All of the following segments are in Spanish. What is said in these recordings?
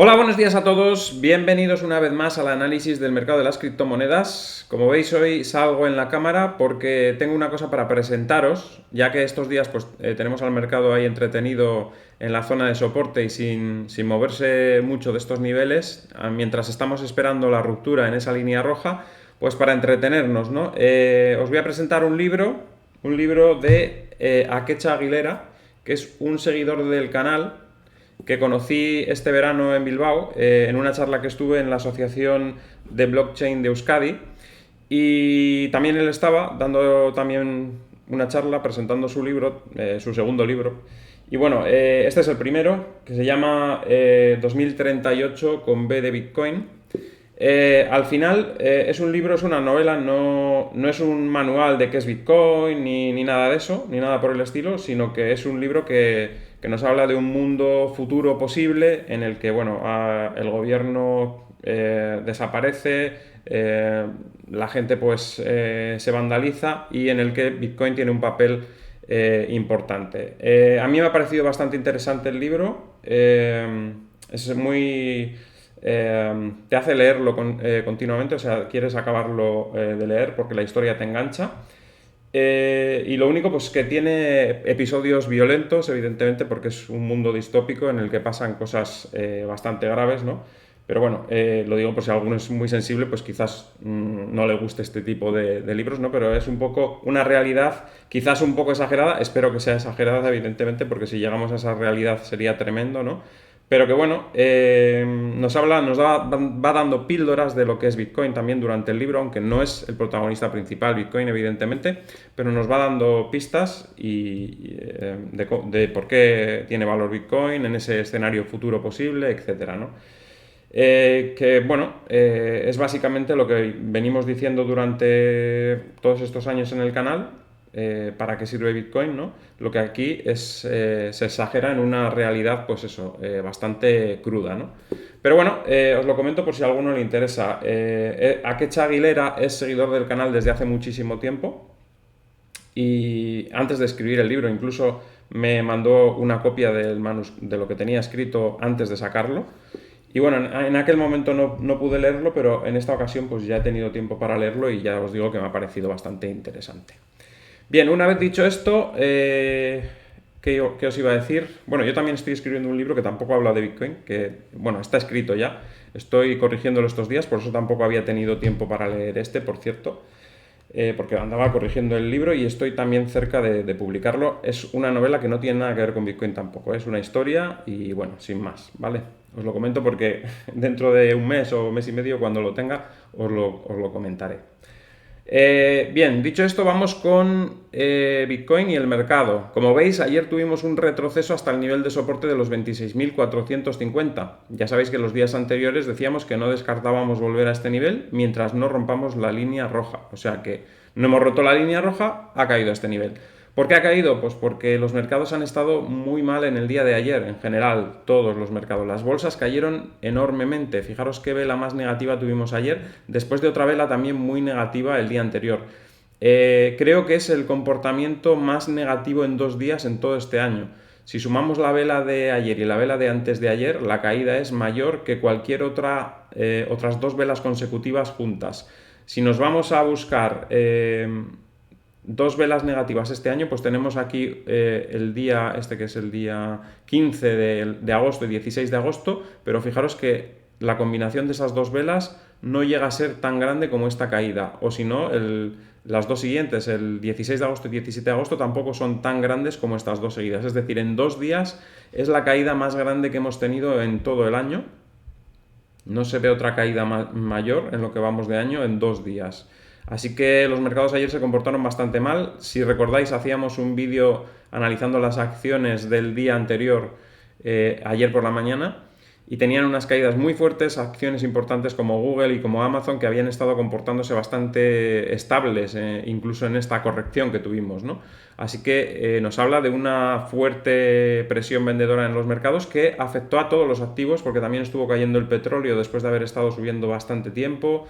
Hola, buenos días a todos. Bienvenidos una vez más al análisis del mercado de las criptomonedas. Como veis, hoy salgo en la cámara porque tengo una cosa para presentaros, ya que estos días tenemos al mercado ahí entretenido en la zona de soporte y sin moverse mucho de estos niveles, mientras estamos esperando la ruptura en esa línea roja, pues para entretenernos, ¿no? Os voy a presentar un libro de Akecha Aguilera, que es un seguidor del canal que conocí este verano en Bilbao, en una charla que estuve en la Asociación de Blockchain de Euskadi. Y también él estaba dando también una charla presentando su libro, su segundo libro. Y bueno, este es el primero, que se llama 2038 con B de Bitcoin. Al final es un libro, es una novela, no es un manual de qué es Bitcoin ni nada de eso, ni nada por el estilo, sino que es un libro que nos habla de un mundo futuro posible en el que bueno, el gobierno desaparece, la gente se vandaliza y en el que Bitcoin tiene un papel importante. A mí me ha parecido bastante interesante el libro, es muy te hace leerlo continuamente, o sea, quieres acabarlo de leer porque la historia te engancha. Y lo único, pues que tiene episodios violentos, evidentemente, porque es un mundo distópico en el que pasan cosas bastante graves, ¿no? Pero bueno, lo digo por si alguno es muy sensible, pues quizás no le guste este tipo de libros, ¿no? Pero es un poco una realidad, quizás un poco exagerada, espero que sea exagerada, evidentemente, porque si llegamos a esa realidad sería tremendo, ¿no? Pero que bueno, va dando píldoras de lo que es Bitcoin también durante el libro, aunque no es el protagonista principal Bitcoin, evidentemente, pero nos va dando pistas de por qué tiene valor Bitcoin en ese escenario futuro posible, etcétera, ¿no? Que bueno, es básicamente lo que venimos diciendo durante todos estos años en el canal, para qué sirve Bitcoin, ¿no? Lo que aquí se exagera en una realidad, pues eso, bastante cruda, ¿no? Pero bueno, os lo comento por si a alguno le interesa. Akecha Aguilera es seguidor del canal desde hace muchísimo tiempo y antes de escribir el libro incluso me mandó una copia de lo que tenía escrito antes de sacarlo. Y bueno, en aquel momento no pude leerlo, pero en esta ocasión pues ya he tenido tiempo para leerlo y ya os digo que me ha parecido bastante interesante. Bien, una vez dicho esto, ¿qué os iba a decir? Bueno, yo también estoy escribiendo un libro que tampoco habla de Bitcoin, que, bueno, está escrito ya. Estoy corrigiéndolo estos días, por eso tampoco había tenido tiempo para leer este, por cierto, porque andaba corrigiendo el libro y estoy también cerca de publicarlo. Es una novela que no tiene nada que ver con Bitcoin tampoco, es una historia y, bueno, sin más, ¿vale? Os lo comento porque dentro de un mes o mes y medio, cuando lo tenga, os lo comentaré. Bien, dicho esto, vamos con Bitcoin y el mercado. Como veis, ayer tuvimos un retroceso hasta el nivel de soporte de los 26.450. Ya sabéis que los días anteriores decíamos que no descartábamos volver a este nivel mientras no rompamos la línea roja. O sea que no hemos roto la línea roja, ha caído a este nivel. ¿Por qué ha caído? Pues porque los mercados han estado muy mal en el día de ayer, en general, todos los mercados. Las bolsas cayeron enormemente. Fijaros qué vela más negativa tuvimos ayer, después de otra vela también muy negativa el día anterior. Creo que es el comportamiento más negativo en 2 días en todo este año. Si sumamos la vela de ayer y la vela de antes de ayer, la caída es mayor que cualquier otras 2 velas consecutivas juntas. Si nos vamos a buscar 2 velas negativas este año, pues tenemos aquí el día, que es el día 15 de agosto y 16 de agosto, pero fijaros que la combinación de esas 2 velas no llega a ser tan grande como esta caída, o si no, las dos siguientes, el 16 de agosto y 17 de agosto, tampoco son tan grandes como estas dos seguidas, es decir, en 2 días es la caída más grande que hemos tenido en todo el año. No se ve otra caída mayor en lo que vamos de año en 2 días. Así que los mercados ayer se comportaron bastante mal. Si recordáis, hacíamos un vídeo analizando las acciones del día anterior, ayer por la mañana, y tenían unas caídas muy fuertes, acciones importantes como Google y como Amazon, que habían estado comportándose bastante estables, incluso en esta corrección que tuvimos, ¿no? Así que nos habla de una fuerte presión vendedora en los mercados que afectó a todos los activos, porque también estuvo cayendo el petróleo después de haber estado subiendo bastante tiempo.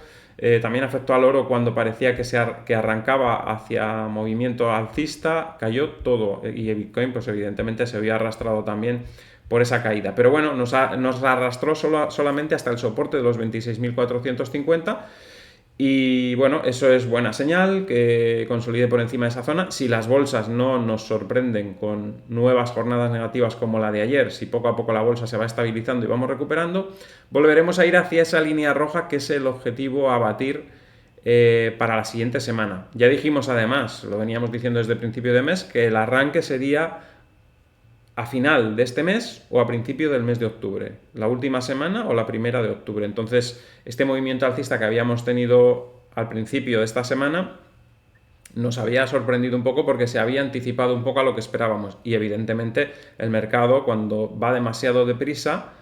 También afectó al oro cuando parecía que arrancaba hacia movimiento alcista, cayó todo, y el Bitcoin pues evidentemente se había arrastrado también por esa caída. Pero bueno, nos arrastró solamente hasta el soporte de los 26.450. Y bueno, eso es buena señal, que consolide por encima de esa zona. Si las bolsas no nos sorprenden con nuevas jornadas negativas como la de ayer, si poco a poco la bolsa se va estabilizando y vamos recuperando, volveremos a ir hacia esa línea roja que es el objetivo a batir para la siguiente semana. Ya dijimos además, lo veníamos diciendo desde el principio de mes, que el arranque sería a final de este mes o a principio del mes de octubre, la última semana o la primera de octubre. Entonces, este movimiento alcista que habíamos tenido al principio de esta semana nos había sorprendido un poco porque se había anticipado un poco a lo que esperábamos. Y evidentemente el mercado, cuando va demasiado deprisa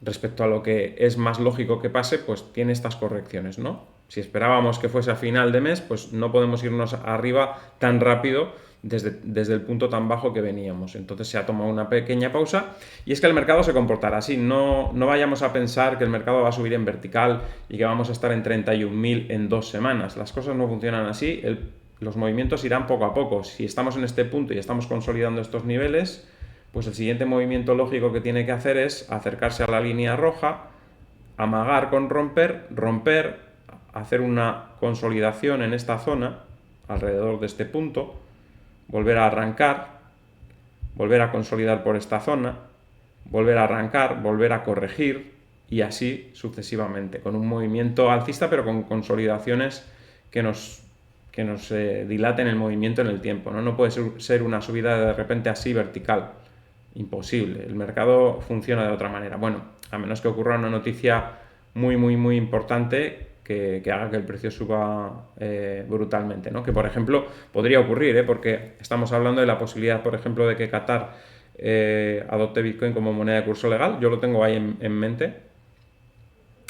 respecto a lo que es más lógico que pase, pues tiene estas correcciones, ¿no? Si esperábamos que fuese a final de mes, pues no podemos irnos arriba tan rápido desde el punto tan bajo que veníamos. Entonces se ha tomado una pequeña pausa y es que el mercado se comportará así. No vayamos a pensar que el mercado va a subir en vertical y que vamos a estar en 31.000 en 2 semanas. Las cosas no funcionan así. Los movimientos irán poco a poco. Si estamos en este punto y estamos consolidando estos niveles, pues el siguiente movimiento lógico que tiene que hacer es acercarse a la línea roja, amagar con romper, hacer una consolidación en esta zona, alrededor de este punto, volver a arrancar, volver a consolidar por esta zona, volver a arrancar, volver a corregir y así sucesivamente, con un movimiento alcista pero con consolidaciones que nos dilaten el movimiento en el tiempo, ¿no? No puede ser una subida de repente así vertical. Imposible. El mercado funciona de otra manera. Bueno, a menos que ocurra una noticia muy, muy, muy importante que haga que el precio suba brutalmente, ¿no? Que, por ejemplo, podría ocurrir, porque estamos hablando de la posibilidad, por ejemplo, de que Qatar adopte Bitcoin como moneda de curso legal. Yo lo tengo ahí en mente.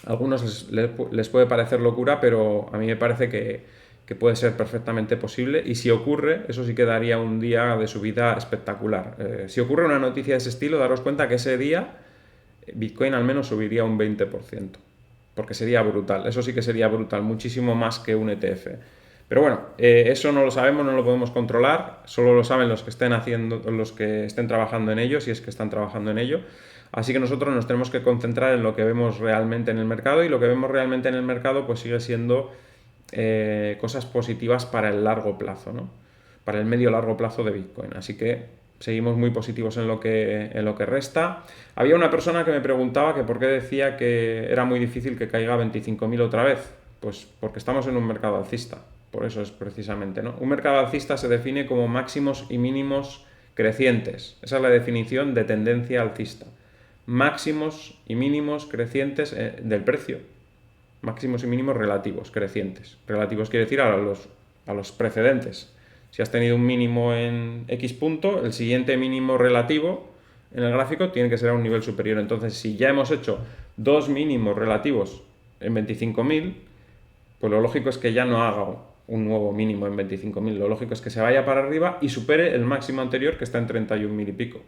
A algunos les puede parecer locura, pero a mí me parece que puede ser perfectamente posible, y si ocurre, eso sí que daría un día de subida espectacular. Si ocurre una noticia de ese estilo, daros cuenta que ese día Bitcoin al menos subiría un 20%, porque sería brutal, eso sí que sería brutal, muchísimo más que un ETF. Pero bueno, eso no lo sabemos, no lo podemos controlar, solo lo saben los que estén trabajando en ello, si es que están trabajando en ello. Así que nosotros nos tenemos que concentrar en lo que vemos realmente en el mercado, y lo que vemos realmente en el mercado pues sigue siendo cosas positivas para el largo plazo, ¿no? Para el medio largo plazo de Bitcoin. Así que seguimos muy positivos en lo que resta. Había una persona que me preguntaba que por qué decía que era muy difícil que caiga a 25.000 otra vez. Pues porque estamos en un mercado alcista. Por eso es precisamente, ¿no? Un mercado alcista se define como máximos y mínimos crecientes. Esa es la definición de tendencia alcista. Máximos y mínimos crecientes del precio. Máximos y mínimos relativos, crecientes. Relativos quiere decir a los precedentes. Si has tenido un mínimo en X punto, el siguiente mínimo relativo en el gráfico tiene que ser a un nivel superior. Entonces, si ya hemos hecho dos mínimos relativos en 25.000, pues lo lógico es que ya no haga un nuevo mínimo en 25.000. Lo lógico es que se vaya para arriba y supere el máximo anterior, que está en 31.000 y pico.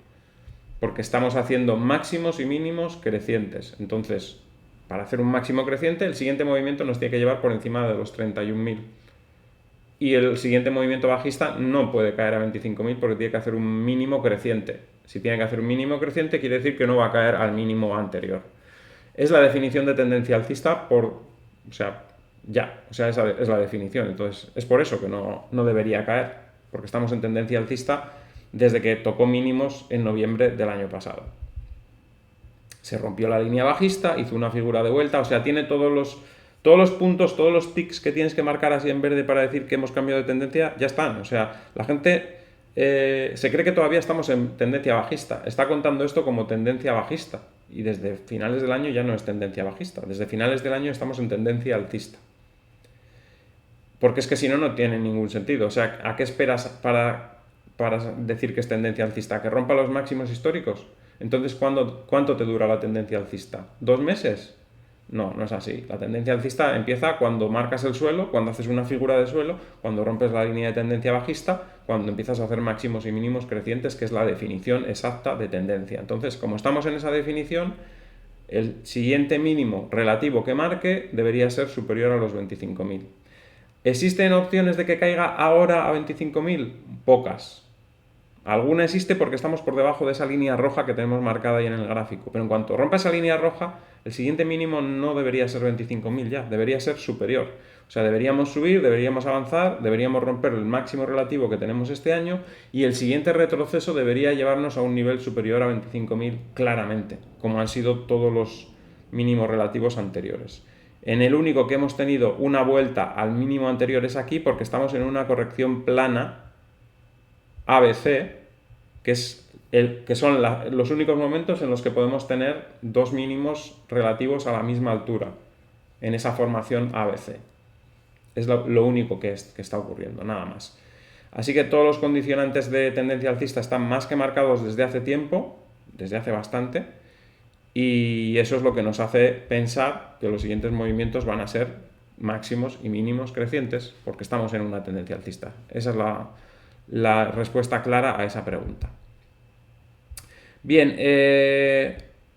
Porque estamos haciendo máximos y mínimos crecientes. Entonces, para hacer un máximo creciente, el siguiente movimiento nos tiene que llevar por encima de los 31.000. Y el siguiente movimiento bajista no puede caer a 25.000 porque tiene que hacer un mínimo creciente. Si tiene que hacer un mínimo creciente, quiere decir que no va a caer al mínimo anterior. Es la definición de tendencia alcista esa es la definición. Entonces, es por eso que no debería caer, porque estamos en tendencia alcista desde que tocó mínimos en noviembre del año pasado. Se rompió la línea bajista, hizo una figura de vuelta, o sea, tiene todos los puntos, todos los tics que tienes que marcar así en verde para decir que hemos cambiado de tendencia, ya están. O sea, la gente se cree que todavía estamos en tendencia bajista, está contando esto como tendencia bajista, y desde finales del año ya no es tendencia bajista, desde finales del año estamos en tendencia alcista. Porque es que si no, no tiene ningún sentido. O sea, ¿a qué esperas para decir que es tendencia alcista? ¿Que rompa los máximos históricos? Entonces, ¿cuánto te dura la tendencia alcista? ¿2 meses? No es así. La tendencia alcista empieza cuando marcas el suelo, cuando haces una figura de suelo, cuando rompes la línea de tendencia bajista, cuando empiezas a hacer máximos y mínimos crecientes, que es la definición exacta de tendencia. Entonces, como estamos en esa definición, el siguiente mínimo relativo que marque debería ser superior a los 25.000. ¿Existen opciones de que caiga ahora a 25.000? Pocas. Alguna existe porque estamos por debajo de esa línea roja que tenemos marcada ahí en el gráfico. Pero en cuanto rompa esa línea roja, el siguiente mínimo no debería ser 25.000 ya, debería ser superior. O sea, deberíamos subir, deberíamos avanzar, deberíamos romper el máximo relativo que tenemos este año y el siguiente retroceso debería llevarnos a un nivel superior a 25.000 claramente, como han sido todos los mínimos relativos anteriores. En el único que hemos tenido una vuelta al mínimo anterior es aquí porque estamos en una corrección plana ABC, que son los únicos momentos en los que podemos tener dos mínimos relativos a la misma altura en esa formación ABC. Es lo único que está ocurriendo, nada más. Así que todos los condicionantes de tendencia alcista están más que marcados desde hace tiempo, desde hace bastante, y eso es lo que nos hace pensar que los siguientes movimientos van a ser máximos y mínimos crecientes porque estamos en una tendencia alcista. Esa es la respuesta clara a esa pregunta. Bien,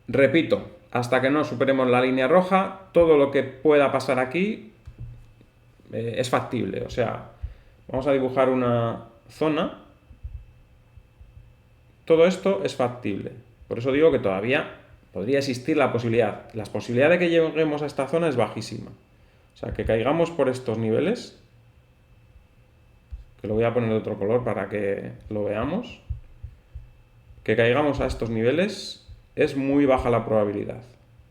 repito, hasta que no superemos la línea roja, todo lo que pueda pasar aquí es factible. O sea, vamos a dibujar una zona. Todo esto es factible. Por eso digo que todavía podría existir la posibilidad. La posibilidad de que lleguemos a esta zona es bajísima. O sea, que caigamos por estos niveles, que lo voy a poner de otro color para que lo veamos, que caigamos a estos niveles es muy baja la probabilidad.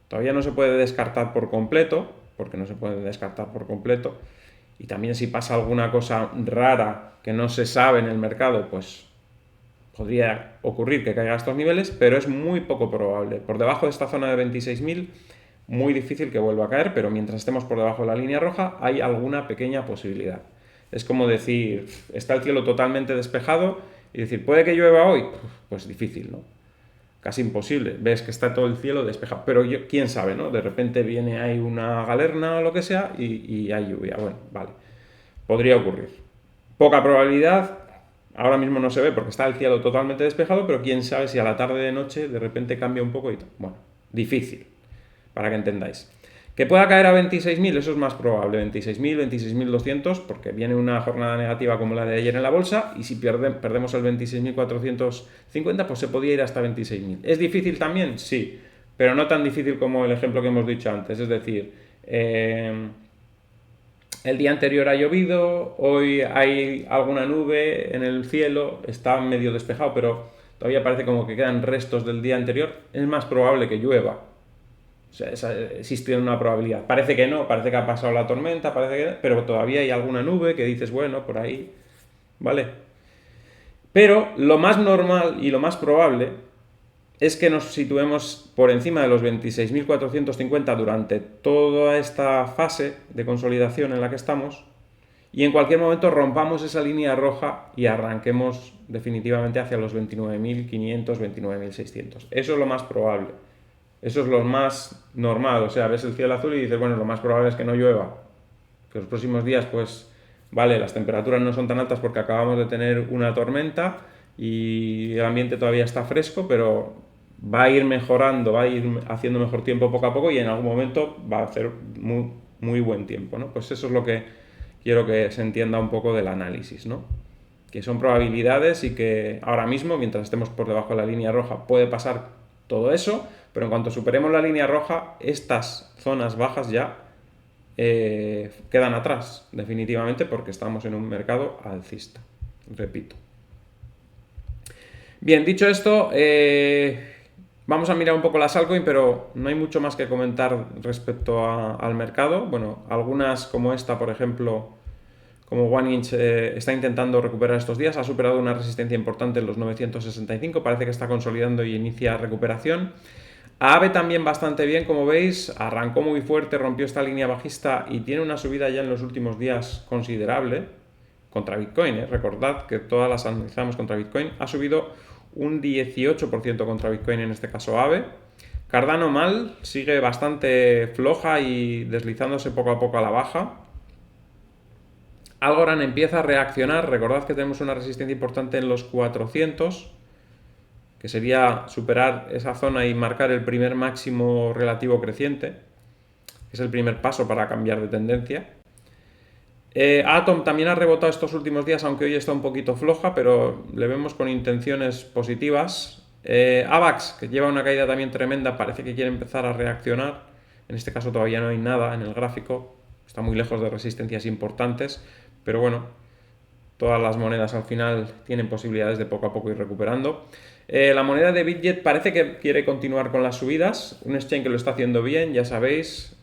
Todavía no se puede descartar por completo, porque no se puede descartar por completo, y también si pasa alguna cosa rara que no se sabe en el mercado, pues podría ocurrir que caiga a estos niveles, pero es muy poco probable. Por debajo de esta zona de 26.000, muy difícil que vuelva a caer, pero mientras estemos por debajo de la línea roja, hay alguna pequeña posibilidad. Es como decir, está el cielo totalmente despejado y decir, ¿puede que llueva hoy? Pues difícil, ¿no? Casi imposible. Ves que está todo el cielo despejado, pero quién sabe, ¿no? De repente viene ahí una galerna o lo que sea y hay lluvia. Bueno, vale. Podría ocurrir. Poca probabilidad. Ahora mismo no se ve porque está el cielo totalmente despejado, pero quién sabe si a la tarde de noche de repente cambia un poco y tal. Bueno, difícil, para que entendáis. Que pueda caer a 26.000, eso es más probable, 26.000, 26.200, porque viene una jornada negativa como la de ayer en la bolsa, y si perdemos el 26.450, pues se podía ir hasta 26.000. ¿Es difícil también? Sí, pero no tan difícil como el ejemplo que hemos dicho antes, es decir, el día anterior ha llovido, hoy hay alguna nube en el cielo, está medio despejado, pero todavía parece como que quedan restos del día anterior, es más probable que llueva. O sea, existe una probabilidad. Parece que no, parece que ha pasado la tormenta, pero todavía hay alguna nube que dices, bueno, por ahí, ¿vale? Pero lo más normal y lo más probable es que nos situemos por encima de los 26.450 durante toda esta fase de consolidación en la que estamos y en cualquier momento rompamos esa línea roja y arranquemos definitivamente hacia los 29.500, 29.600. Eso es lo más probable. Eso es lo más normal, o sea, ves el cielo azul y dices, bueno, lo más probable es que no llueva. Que los próximos días, pues, vale, las temperaturas no son tan altas porque acabamos de tener una tormenta y el ambiente todavía está fresco, pero va a ir mejorando, va a ir haciendo mejor tiempo poco a poco y en algún momento va a hacer muy, muy buen tiempo, ¿no? Pues eso es lo que quiero que se entienda un poco del análisis, ¿no? Que son probabilidades y que ahora mismo, mientras estemos por debajo de la línea roja, puede pasar todo eso, pero en cuanto superemos la línea roja, estas zonas bajas ya quedan atrás, definitivamente, porque estamos en un mercado alcista. Repito. Bien, dicho esto, vamos a mirar un poco las altcoins, pero no hay mucho más que comentar respecto al mercado. Bueno, algunas como esta, por ejemplo, como OneInch está intentando recuperar estos días, ha superado una resistencia importante en los 965, parece que está consolidando y inicia recuperación. AAVE también bastante bien, como veis, arrancó muy fuerte, rompió esta línea bajista y tiene una subida ya en los últimos días considerable contra Bitcoin. Recordad que todas las analizamos contra Bitcoin. Ha subido un 18% contra Bitcoin, en este caso AAVE. Cardano mal, sigue bastante floja y deslizándose poco a poco a la baja. Algorand empieza a reaccionar, recordad que tenemos una resistencia importante en los 400, que sería superar esa zona y marcar el primer máximo relativo creciente, que es el primer paso para cambiar de tendencia. Atom también ha rebotado estos últimos días, aunque hoy está un poquito floja, pero le vemos con intenciones positivas. AVAX, que lleva una caída también tremenda, parece que quiere empezar a reaccionar. En este caso todavía no hay nada en el gráfico, está muy lejos de resistencias importantes, pero bueno, todas las monedas al final tienen posibilidades de poco a poco ir recuperando. La moneda de Bitget parece que quiere continuar con las subidas, un exchange que lo está haciendo bien, ya sabéis,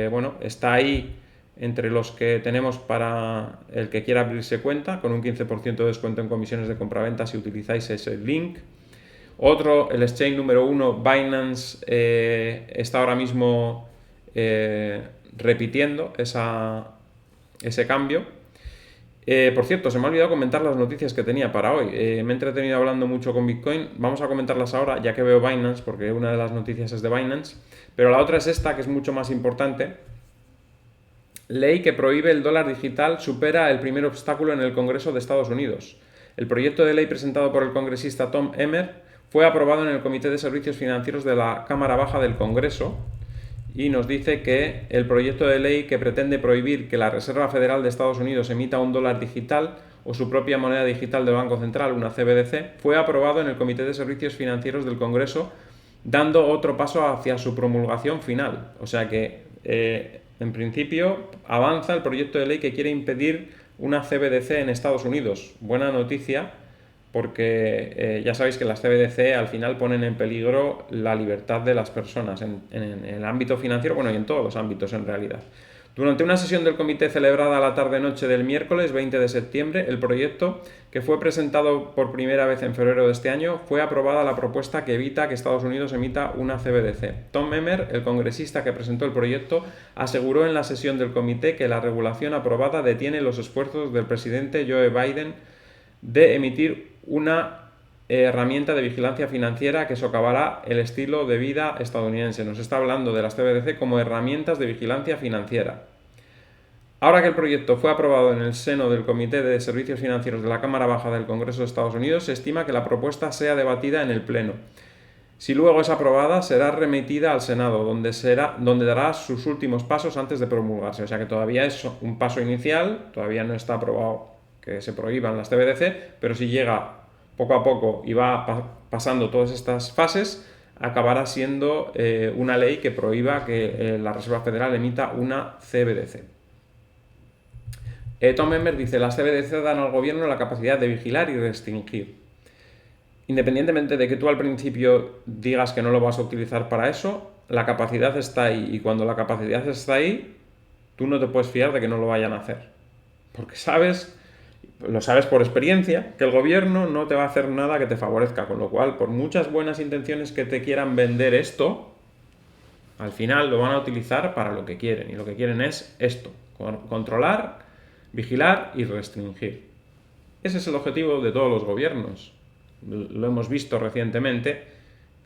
bueno, está ahí entre los que tenemos para el que quiera abrirse cuenta, con un 15% de descuento en comisiones de compraventa si utilizáis ese link. Otro, el exchange número 1, Binance, está ahora mismo repitiendo ese cambio. Por cierto, se me ha olvidado comentar las noticias que tenía para hoy. Me he entretenido hablando mucho con Bitcoin. Vamos a comentarlas ahora, ya que veo Binance, porque una de las noticias es de Binance. Pero la otra es esta, que es mucho más importante. Ley que prohíbe el dólar digital supera el primer obstáculo en el Congreso de Estados Unidos. El proyecto de ley presentado por el congresista Tom Emmer fue aprobado en el Comité de Servicios Financieros de la Cámara Baja del Congreso y nos dice que el proyecto de ley que pretende prohibir que la Reserva Federal de Estados Unidos emita un dólar digital o su propia moneda digital del Banco Central, una CBDC, fue aprobado en el Comité de Servicios Financieros del Congreso, dando otro paso hacia su promulgación final. O sea que en principio avanza el proyecto de ley que quiere impedir una CBDC en Estados Unidos. Buena noticia, porque ya sabéis que las CBDC al final ponen en peligro la libertad de las personas en el ámbito financiero, bueno, y en todos los ámbitos en realidad. Durante una sesión del comité celebrada a la tarde-noche del miércoles 20 de septiembre, el proyecto, que fue presentado por primera vez en febrero de este año, fue aprobada la propuesta que evita que Estados Unidos emita una CBDC. Tom Emmer, el congresista que presentó el proyecto, aseguró en la sesión del comité que la regulación aprobada detiene los esfuerzos del presidente Joe Biden de emitir una herramienta de vigilancia financiera que socavará el estilo de vida estadounidense. Nos está hablando de las CBDC como herramientas de vigilancia financiera. Ahora que el proyecto fue aprobado en el seno del Comité de Servicios Financieros de la Cámara Baja del Congreso de Estados Unidos, se estima que la propuesta sea debatida en el Pleno. Si luego es aprobada, será remitida al Senado, donde dará sus últimos pasos antes de promulgarse. O sea que todavía es un paso inicial, todavía no está aprobado que se prohíban las CBDC, pero si llega poco a poco y va pasando todas estas fases, acabará siendo una ley que prohíba que la Reserva Federal emita una CBDC. Tom Emmer dice, las CBDC dan al gobierno la capacidad de vigilar y restringir. Independientemente de que tú al principio digas que no lo vas a utilizar para eso, la capacidad está ahí, y cuando la capacidad está ahí, tú no te puedes fiar de que no lo vayan a hacer. Porque lo sabes por experiencia, que el gobierno no te va a hacer nada que te favorezca, con lo cual, por muchas buenas intenciones que te quieran vender esto, al final lo van a utilizar para lo que quieren, y lo que quieren es esto, controlar, vigilar y restringir. Ese es el objetivo de todos los gobiernos. Lo hemos visto recientemente,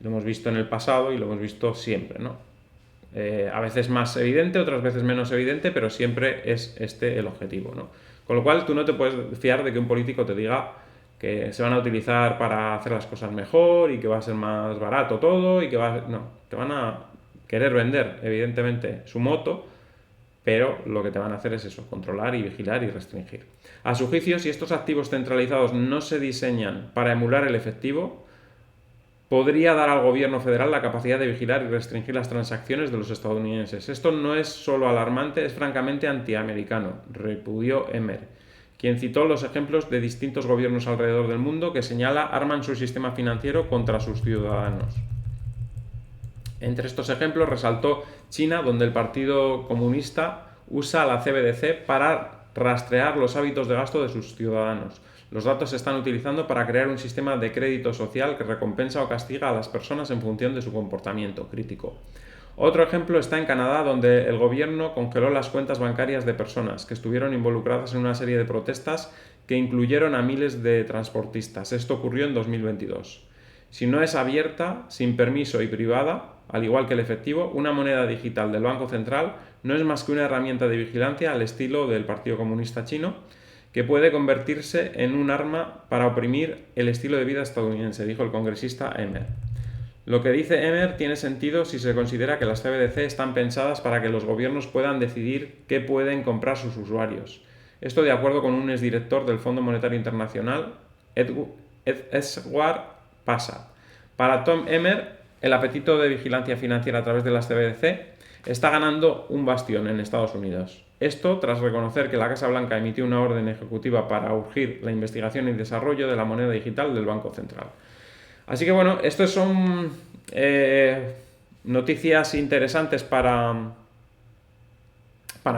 lo hemos visto en el pasado y lo hemos visto siempre, ¿no? A veces más evidente, otras veces menos evidente, pero siempre es este el objetivo, ¿no? Con lo cual tú no te puedes fiar de que un político te diga que se van a utilizar para hacer las cosas mejor y que va a ser más barato todo y que no, te van a querer vender, evidentemente, su moto, pero lo que te van a hacer es eso, controlar y vigilar y restringir. A su juicio, si estos activos centralizados no se diseñan para emular el efectivo, podría dar al gobierno federal la capacidad de vigilar y restringir las transacciones de los estadounidenses. Esto no es solo alarmante, es francamente antiamericano, repudió Emmer, quien citó los ejemplos de distintos gobiernos alrededor del mundo que arman su sistema financiero contra sus ciudadanos. Entre estos ejemplos resaltó China, donde el Partido Comunista usa la CBDC para rastrear los hábitos de gasto de sus ciudadanos. Los datos se están utilizando para crear un sistema de crédito social que recompensa o castiga a las personas en función de su comportamiento crítico. Otro ejemplo está en Canadá, donde el gobierno congeló las cuentas bancarias de personas que estuvieron involucradas en una serie de protestas que incluyeron a miles de transportistas. Esto ocurrió en 2022. Si no es abierta, sin permiso y privada, al igual que el efectivo, una moneda digital del Banco Central no es más que una herramienta de vigilancia al estilo del Partido Comunista Chino, que puede convertirse en un arma para oprimir el estilo de vida estadounidense, dijo el congresista Emmer. Lo que dice Emmer tiene sentido si se considera que las CBDC están pensadas para que los gobiernos puedan decidir qué pueden comprar sus usuarios. Esto de acuerdo con un exdirector del Fondo Monetario Internacional, Edward Pasa. Para Tom Emmer, el apetito de vigilancia financiera a través de las CBDC está ganando un bastión en Estados Unidos. Esto tras reconocer que la Casa Blanca emitió una orden ejecutiva para urgir la investigación y desarrollo de la moneda digital del Banco Central. Así que bueno, estas son noticias interesantes para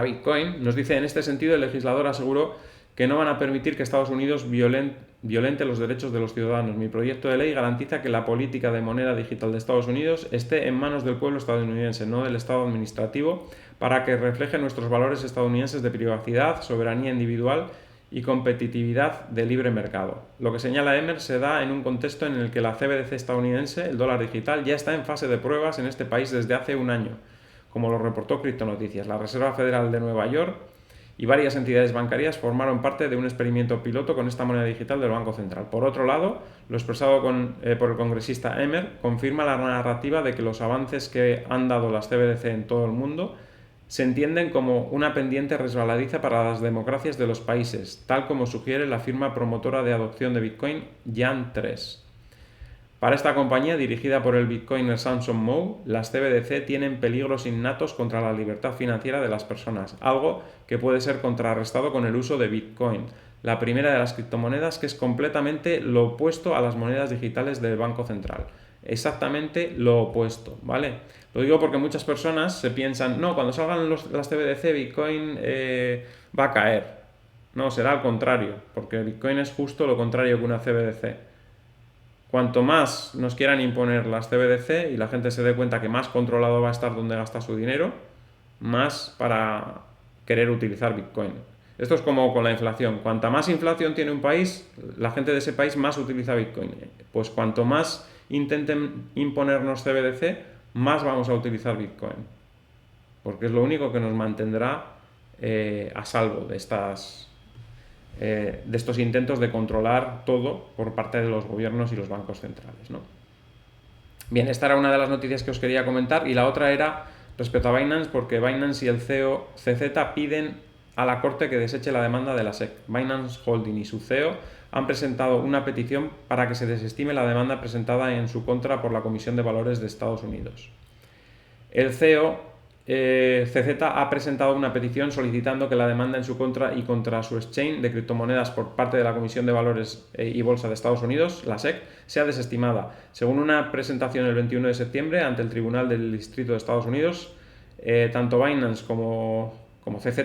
Bitcoin. Nos dice, en este sentido, el legislador aseguró que no van a permitir que Estados Unidos violente los derechos de los ciudadanos. Mi proyecto de ley garantiza que la política de moneda digital de Estados Unidos esté en manos del pueblo estadounidense, no del Estado administrativo, para que refleje nuestros valores estadounidenses de privacidad, soberanía individual y competitividad de libre mercado. Lo que señala Emmer se da en un contexto en el que la CBDC estadounidense, el dólar digital, ya está en fase de pruebas en este país desde hace un año, como lo reportó Criptonoticias. La Reserva Federal de Nueva York y varias entidades bancarias formaron parte de un experimento piloto con esta moneda digital del Banco Central. Por otro lado, lo expresado por el congresista Emmer confirma la narrativa de que los avances que han dado las CBDC en todo el mundo se entienden como una pendiente resbaladiza para las democracias de los países, tal como sugiere la firma promotora de adopción de Bitcoin Yan3. Para esta compañía, dirigida por el bitcoiner Samson Mow, las CBDC tienen peligros innatos contra la libertad financiera de las personas, algo que puede ser contrarrestado con el uso de Bitcoin, la primera de las criptomonedas que es completamente lo opuesto a las monedas digitales del Banco Central. Exactamente lo opuesto, ¿vale? Lo digo porque muchas personas se piensan, no, cuando salgan las CBDC, Bitcoin va a caer. No, será al contrario, porque Bitcoin es justo lo contrario que una CBDC. Cuanto más nos quieran imponer las CBDC y la gente se dé cuenta que más controlado va a estar donde gasta su dinero, más para querer utilizar Bitcoin. Esto es como con la inflación. Cuanta más inflación tiene un país, la gente de ese país más utiliza Bitcoin. Pues cuanto más intenten imponernos CBDC, más vamos a utilizar Bitcoin. Porque es lo único que nos mantendrá a salvo de estos intentos de controlar todo por parte de los gobiernos y los bancos centrales, ¿no? Bien, esta era una de las noticias que os quería comentar, y la otra era respecto a Binance, porque Binance y el CEO CZ piden a la Corte que deseche la demanda de la SEC. Binance Holding y su CEO han presentado una petición para que se desestime la demanda presentada en su contra por la Comisión de Valores de Estados Unidos. El CEO CZ ha presentado una petición solicitando que la demanda en su contra y contra su exchange de criptomonedas por parte de la Comisión de Valores y Bolsa de Estados Unidos, la SEC, sea desestimada. Según una presentación el 21 de septiembre ante el Tribunal del Distrito de Estados Unidos, tanto Binance como CZ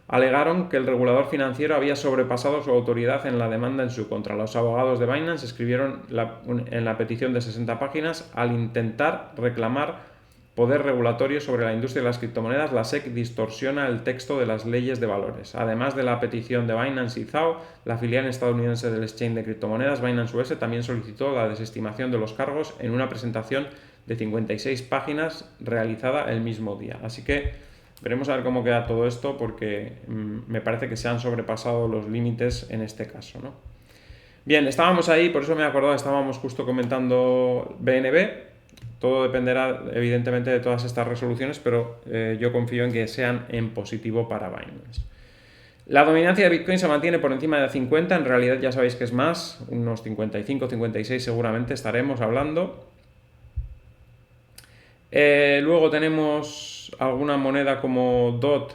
alegaron que el regulador financiero había sobrepasado su autoridad en la demanda en su contra. Los abogados de Binance escribieron en la petición de 60 páginas, al intentar reclamar poder regulatorio sobre la industria de las criptomonedas, la SEC distorsiona el texto de las leyes de valores. Además de la petición de Binance y Zao, la filial estadounidense del exchange de criptomonedas Binance US también solicitó la desestimación de los cargos en una presentación de 56 páginas realizada el mismo día. Así que veremos a ver cómo queda todo esto, porque me parece que se han sobrepasado los límites en este caso, ¿no? Bien, estábamos ahí, por eso me he acordado, estábamos justo comentando BNB. Todo dependerá, evidentemente, de todas estas resoluciones, pero yo confío en que sean en positivo para Binance. La dominancia de Bitcoin se mantiene por encima de 50, en realidad ya sabéis que es más, unos 55, 56 seguramente estaremos hablando. Luego tenemos alguna moneda como DOT,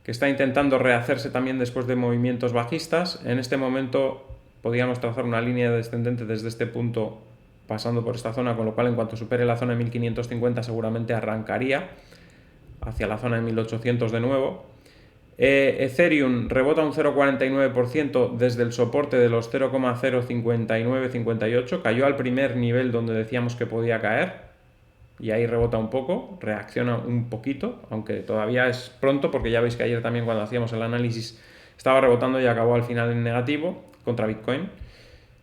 que está intentando rehacerse también después de movimientos bajistas. En este momento podríamos trazar una línea descendente desde este punto pasando por esta zona, con lo cual en cuanto supere la zona de 1550 seguramente arrancaría hacia la zona de 1800 de nuevo. Ethereum rebota un 0,49% desde el soporte de los 0,05958, cayó al primer nivel donde decíamos que podía caer y ahí rebota un poco, reacciona un poquito, aunque todavía es pronto, porque ya veis que ayer también cuando hacíamos el análisis estaba rebotando y acabó al final en negativo contra Bitcoin.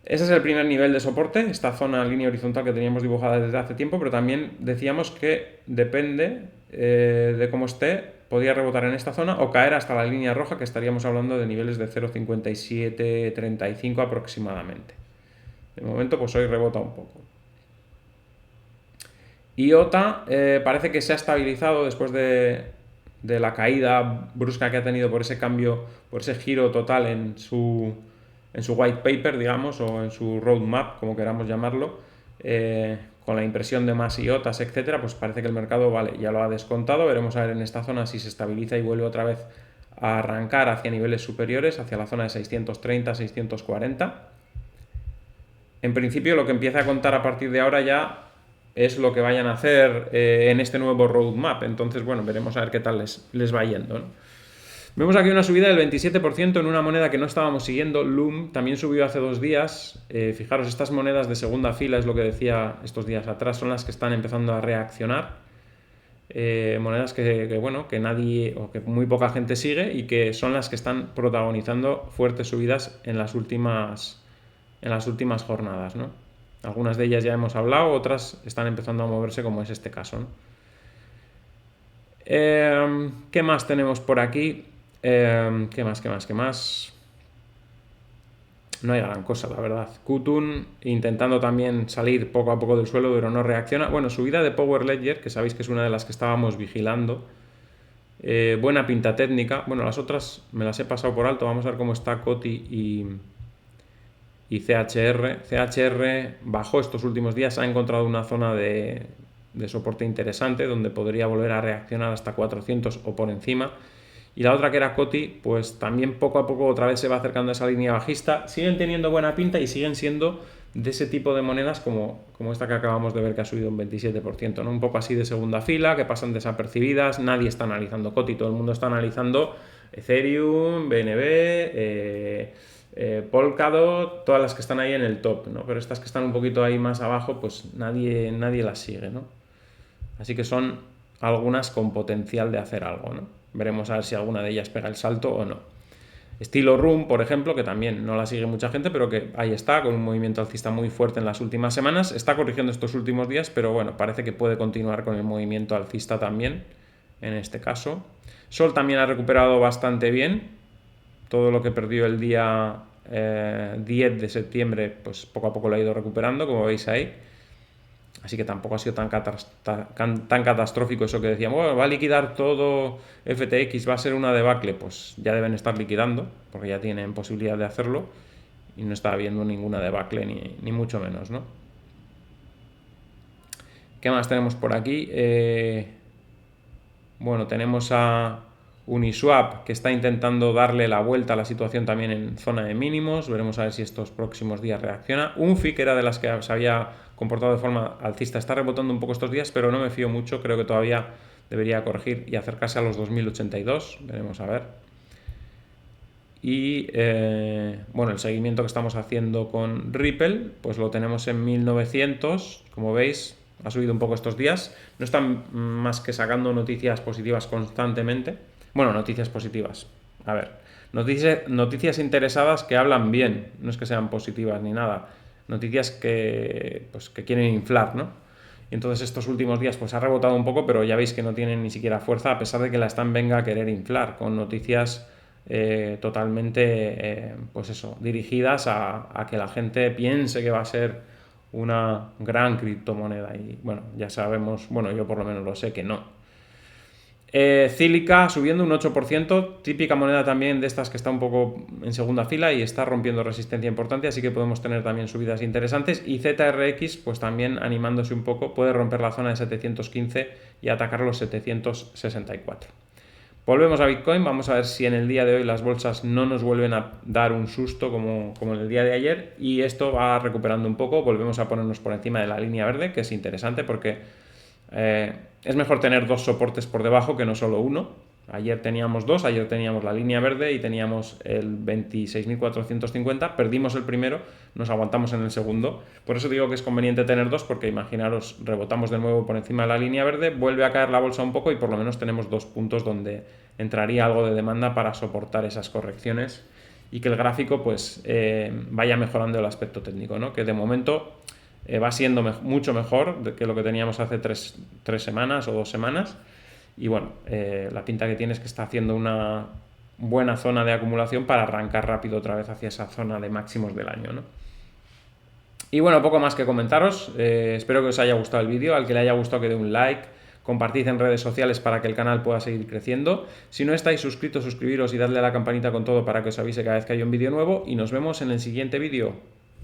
Ese es el primer nivel de soporte, esta zona línea horizontal que teníamos dibujada desde hace tiempo, pero también decíamos que depende de cómo esté, podría rebotar en esta zona o caer hasta la línea roja, que estaríamos hablando de niveles de 0,5735 aproximadamente. De momento, pues hoy rebota un poco. IOTA parece que se ha estabilizado después de de la caída brusca que ha tenido por ese cambio, por ese giro total en su white paper, digamos, o en su roadmap, como queramos llamarlo, con la impresión de más IOTAs, etcétera, pues parece que el mercado, vale, ya lo ha descontado. Veremos a ver en esta zona si se estabiliza y vuelve otra vez a arrancar hacia niveles superiores, hacia la zona de 630, 640. En principio, lo que empieza a contar a partir de ahora ya es lo que vayan a hacer en este nuevo roadmap. Entonces, bueno, veremos a ver qué tal les va yendo, ¿no? Vemos aquí una subida del 27% en una moneda que no estábamos siguiendo, Loom, también subió hace 2 días. Fijaros, estas monedas de segunda fila, es lo que decía estos días atrás, son las que están empezando a reaccionar. Monedas bueno, que nadie o que muy poca gente sigue y que son las que están protagonizando fuertes subidas en las últimas jornadas, ¿no? Algunas de ellas ya hemos hablado, otras están empezando a moverse, como es este caso, ¿no? ¿Qué más tenemos por aquí? ¿Qué más? No hay gran cosa, la verdad. Qutun intentando también salir poco a poco del suelo, pero no reacciona. Bueno, subida de Power Ledger, que sabéis que es una de las que estábamos vigilando. Buena pinta técnica. Bueno, las otras me las he pasado por alto. Vamos a ver cómo está Coti y CHR. CHR bajó estos últimos días, ha encontrado una zona de soporte interesante donde podría volver a reaccionar hasta 400 o por encima. Y la otra, que era Coti, pues también poco a poco otra vez se va acercando a esa línea bajista. Siguen teniendo buena pinta y siguen siendo de ese tipo de monedas como esta que acabamos de ver, que ha subido un 27%, ¿no? Un poco así de segunda fila, que pasan desapercibidas. Nadie está analizando Coti, todo el mundo está analizando Ethereum, BNB, Polkadot, todas las que están ahí en el top, ¿no? Pero estas que están un poquito ahí más abajo, pues nadie las sigue, ¿no? Así que son algunas con potencial de hacer algo, ¿no? Veremos a ver si alguna de ellas pega el salto o no. Estilo Room, por ejemplo, que también no la sigue mucha gente, pero que ahí está, con un movimiento alcista muy fuerte en las últimas semanas. Está corrigiendo estos últimos días, pero bueno, parece que puede continuar con el movimiento alcista también, en este caso. Sol también ha recuperado bastante bien. Todo lo que perdió el día 10 de septiembre, pues poco a poco lo ha ido recuperando, como veis ahí. Así que tampoco ha sido tan catastrófico eso que decíamos, bueno, va a liquidar todo FTX, va a ser una debacle. Pues ya deben estar liquidando, porque ya tienen posibilidad de hacerlo, y no está habiendo ninguna debacle, ni mucho menos, ¿no? ¿Qué más tenemos por aquí? Bueno, tenemos a Uniswap, que está intentando darle la vuelta a la situación también en zona de mínimos. Veremos a ver si estos próximos días reacciona. Unfi, que era de las que se había comportado de forma alcista, está rebotando un poco estos días, pero no me fío mucho. Creo que todavía debería corregir y acercarse a los 2082. Veremos a ver. Y bueno, el seguimiento que estamos haciendo con Ripple, pues lo tenemos en 1900, como veis. Ha subido un poco estos días. No están más que sacando noticias positivas constantemente. Bueno, noticias positivas. A ver, noticias interesadas que hablan bien. No es que sean positivas ni nada. Noticias que quieren inflar, ¿no? Y entonces estos últimos días pues ha rebotado un poco, pero ya veis que no tienen ni siquiera fuerza, a pesar de que la están venga a querer inflar, con noticias totalmente, pues eso, dirigidas a que la gente piense que va a ser una gran criptomoneda. Y bueno, ya sabemos, bueno, yo por lo menos lo sé que no. Cílica subiendo un 8%, típica moneda también de estas que está un poco en segunda fila y está rompiendo resistencia importante, así que podemos tener también subidas interesantes. Y ZRX pues también animándose un poco, puede romper la zona de 715 y atacar los 764. Volvemos a Bitcoin, vamos a ver si en el día de hoy las bolsas no nos vuelven a dar un susto como en el día de ayer, y esto va recuperando un poco. Volvemos a ponernos por encima de la línea verde, que es interesante porque es mejor tener dos soportes por debajo que no solo uno. Ayer teníamos dos, ayer teníamos la línea verde y teníamos el 26.450, perdimos el primero, nos aguantamos en el segundo. Por eso digo que es conveniente tener dos, porque imaginaros, rebotamos de nuevo por encima de la línea verde, vuelve a caer la bolsa un poco y por lo menos tenemos dos puntos donde entraría algo de demanda para soportar esas correcciones y que el gráfico pues vaya mejorando el aspecto técnico, ¿no? Que de momento va siendo mucho mejor que lo que teníamos hace tres semanas o 2 semanas. Y bueno, la pinta que tiene es que está haciendo una buena zona de acumulación para arrancar rápido otra vez hacia esa zona de máximos del año, ¿no? Y bueno, poco más que comentaros. Espero que os haya gustado el vídeo. Al que le haya gustado, que dé un like, compartid en redes sociales para que el canal pueda seguir creciendo. Si no estáis suscritos, suscribiros y darle a la campanita con todo para que os avise cada vez que haya un vídeo nuevo, y nos vemos en el siguiente vídeo.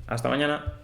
Hasta mañana.